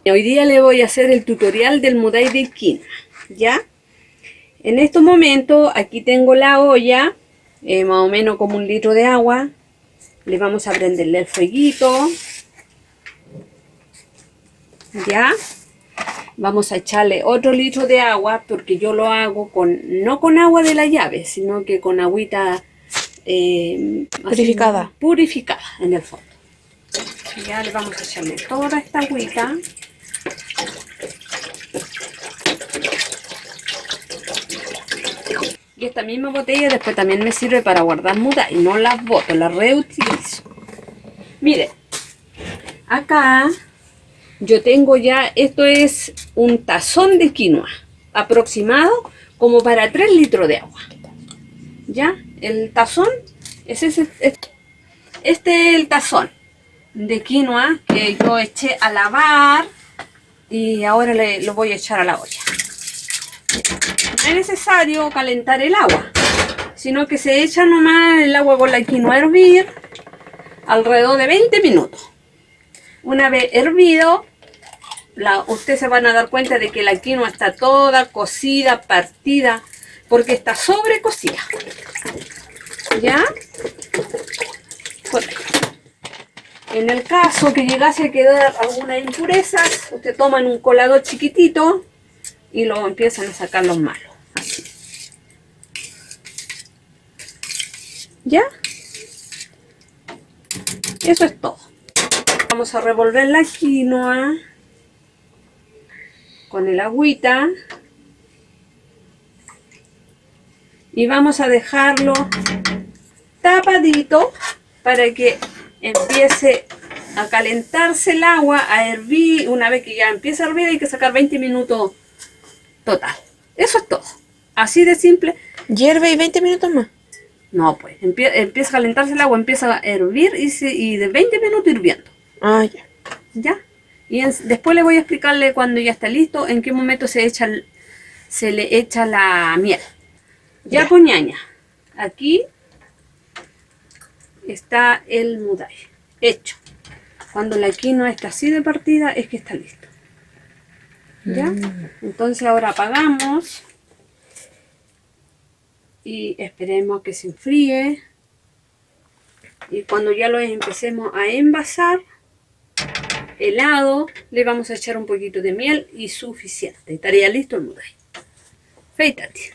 Hoy día le voy a hacer el tutorial del mudai de quinoa, ¿ya? En estos momentos aquí tengo la olla, más o menos como 1 litro de agua. Le vamos a prenderle el fueguito, ¿ya? Vamos a echarle otro litro de agua, porque yo lo hago no con agua de la llave, sino que con agüita Purificada. Purificada en el fondo. Ya le vamos a echarle toda esta agüita. Y esta misma botella después también me sirve para guardar mudai, no las boto, las reutilizo. Miren, acá yo tengo ya, esto es un tazón de quinoa, aproximado como para 3 litros de agua. ¿Ya? El tazón, este es el tazón de quinoa que yo eché a lavar y ahora lo voy a echar a la olla. No es necesario calentar el agua, sino que se echa nomás el agua con la quinoa a hervir alrededor de 20 minutos. Una vez hervido, ustedes se van a dar cuenta de que la quinoa está toda cocida, partida, porque está sobrecocida. ¿Ya? Bueno, en el caso que llegase a quedar algunas impurezas, ustedes toman un colador chiquitito y lo empiezan a sacar los malos. Así. ¿Ya? Eso es todo. Vamos a revolver la quinoa con el agüita y vamos a dejarlo tapadito para que empiece a calentarse el agua, a hervir. Una vez que ya empieza a hervir hay que sacar 20 minutos total. Eso es todo. Así de simple. ¿Hierve y 20 minutos más? No, pues empieza a calentarse el agua, empieza a hervir y de 20 minutos hirviendo. Ah, ya. ¿Ya? Y después le voy a explicarle cuando ya está listo, en qué momento se le echa la miel. Ya, pues, ñaña, aquí está el mudai hecho. Cuando la quinoa está así de partida es que está listo. ¿Ya? Entonces ahora apagamos y esperemos que se enfríe. Y cuando ya lo empecemos a envasar helado, le vamos a echar un poquito de miel y suficiente. Estaría listo el mudai. Feitate.